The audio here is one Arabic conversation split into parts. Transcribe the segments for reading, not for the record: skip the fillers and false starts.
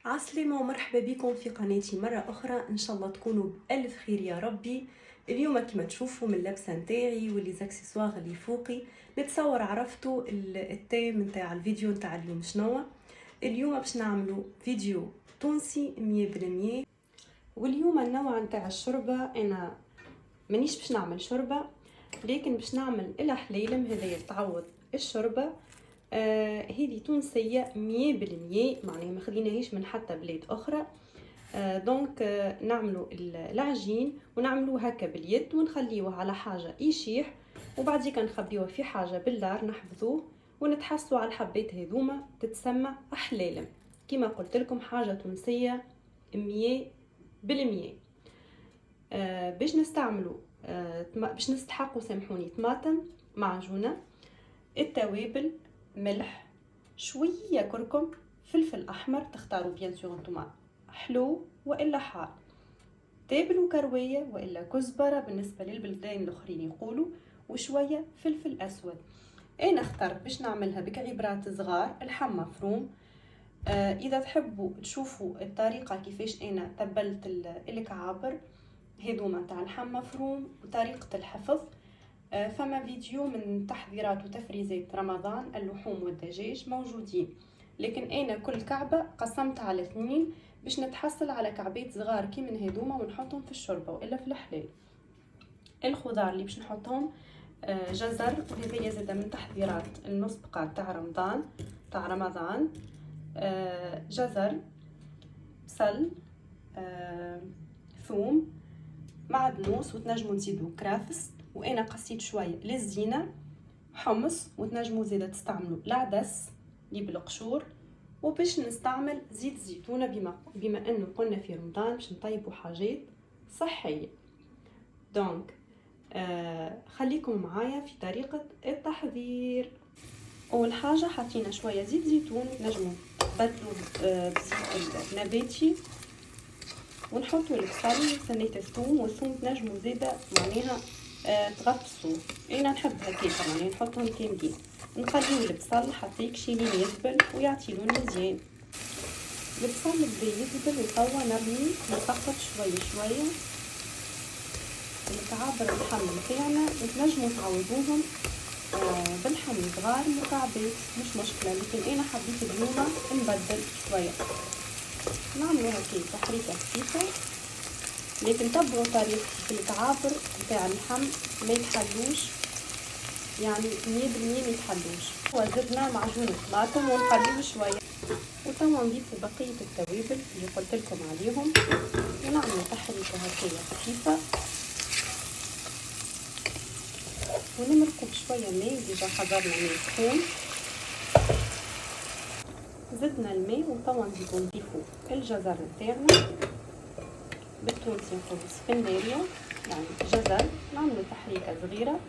عسلامة ومرحبا بكم في قناتي مرة أخرى. إن شاء الله تكونوا بألف خير يا ربي. اليوم كما تشوفوا من اللبسة نتاعي واللي زاكسسواغ اللي فوقي نتصور عرفتوا التيم نتاع الفيديو نتاع اليوم شنو. اليوم باش نعملوا فيديو تونسي 100%. واليوم النوع نتاع الشوربة أنا مانيش باش نعمل شوربة، لكن باش نعمل الحليلم هذايا تعوض الشوربة. هذه تونسية 100%، معناها ما خديناهيش من حتى بلاد أخرى. دونك نعملوا العجين ونعملوه هكا باليد ونخليوه على حاجة يشيح، وبعديك نخبيوه في حاجة بالدار نحفظوه ونتحصلوا على الحبات هذوما تتسمى أحلالم. كما قلت لكم حاجة تونسية 100%. باش نستعملوا باش نستحقوا سامحوني طماطم معجونة، التوابل ملح، شويه كركم، فلفل احمر تختاروا بيان سور انتوما حلو والا حار، تابل وكرويه والا كزبره بالنسبه للبلدان الاخرين يقولوا، وشويه فلفل اسود. انا اخترت باش نعملها بكعبرات صغار الحم مفروم. اذا تحبوا تشوفوا الطريقه كيفاش انا تبلت الكعابر هذوما تاع اللحم مفروم وطريقه الحفظ، فما فيديو من تحضيرات وتفريزات رمضان اللحوم والدجاج موجودين، لكن انا كل كعبه قسمتها على 2 باش نتحصل على كعبات صغار كي من هذوما ونحطهم في الشوربه والا في الحلال. الخضار اللي باش نحطهم جزر، وهذه زاده من تحضيرات المسبقه تاع رمضان. جزر، بصل، ثوم، معدنوس، وتنجموا تزيدوا كرافس، وانا قصيت شويه للزينه، حمص، وتنجموا زيادة تستعملوا العدس اللي بالقشور، وباش نستعمل زيت زيتونه بما انه قلنا في رمضان باش نطيبوا حاجات صحيه. دونك خليكم معايا في طريقه التحضير. اول حاجه حطينا شويه زيت زيتون، نجموا تبدلوا بزيت النباتي، ونحطوا البصل ثانية الثوم، والثوم تنجموا زيادة معناها تغطسوه. انا نحب هكاك معناها نحطهم كاملين، نخليو البصل حتى يكشي لين يذبل ويعطي لون مزيان. البصل بدا يذبل وتوا نرمي نسقط شويه الكعابر اللحم نتاعنا، وتنجموا تعوضوهم باللحم صغار مكعبات مش مشكله، لكن انا حبيت اليوم نبدل شويه نعملوا هكاك تحريكه خفيفه، لكن تبعوا طريقة الكعابر نتاع اللحم ما يتحلوش، يعني 100% ما يتحلوش. وزدنا معجون الطماطم ونخليه شويه، وتوا نضيفوا بقيه التوابل اللي قلت لكم عليهم، ونعملوا تحريكه هكايا خفيفه، ونمرقوا بشويه ماء. ديجا حضرنا ماء سخون، زدنا الماء، وتوا نضيفوا الجزر نتاعنا بالتونسي نقولوا سفناريا، يعني جزر. نعملوا تحريكه صغيره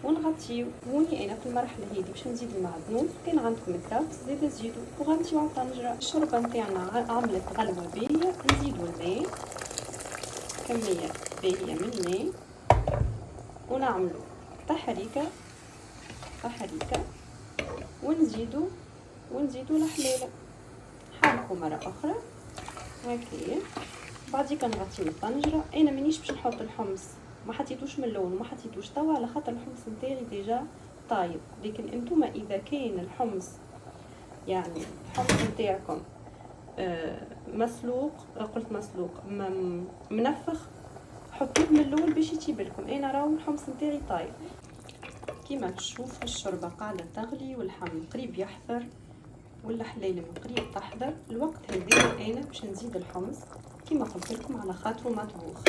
ونغطيو. هوني انا في المرحله هذه باش نزيد المعدنوس، كان عندكم كرافس زيد زيدوا وغطيو على الطنجره. الشوربه نتاعنا عملت غلوه باهيه، نزيدوا الماء كميه باهيه من الماء، ونعملوا تحريكه ونزيدوا الحليله. حركوا مره اخرى هكايا، بعديك نغطيو الطنجره. انا مانيش باش نحط الحمص، ما حطيتوش من الاول وما حطيتوش توا على خاطر الحمص نتاعي ديجا طايب، لكن انتوما اذا كان الحمص يعني الحمص نتاعكم مسلوق، قلت مسلوق منفخ، حطوه من الاول باش يطيب لكم. انا راهو الحمص نتاعي طايب. كيما تشوفوا الشوربه قاعده تغلي واللحم قريب يحضر والحليله قريب تحضر. الوقت هذا انا باش نزيد الحمص كيما قلت لكم على خاطره مطبوخ،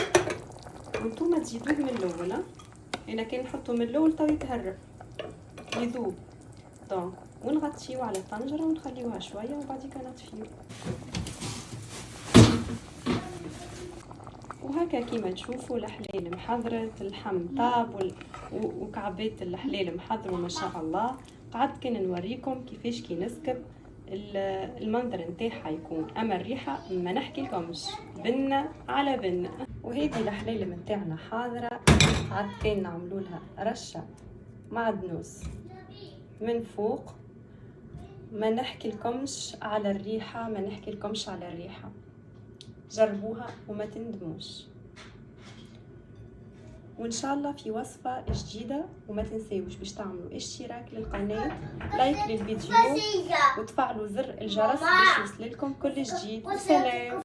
وانتوما تزيدوه من الاول. انا كان نحطو من الاول تو يتهرب يذوب. دونك ونغطيوه على الطنجره ونخليوها شويه وبعديك نطفيو. وهكا كيما تشوفوا الحلال محضرت، اللحم طاب وكعبات الحلال محضروا ما شاء الله. قعدت كان نوريكم كيفاش كي نسكب المنظر نتاعها يكون، اما الريحه ما نحكي لكمش، بنه على بنه. وهذه الحلال نتاعنا حاضره، قعدت كان نعملوا لها رشه معدنوس من فوق ما نحكي لكمش على الريحة، ما نحكي لكمش على الريحة، جربوها وما تندموش. وان شاء الله في وصفة جديدة، وما تنسيوش باش تعملوا اشتراك للقناة، لايك للفيديو، وتفعلوا زر الجرس باش يوصلكم كل جديد. وسلام.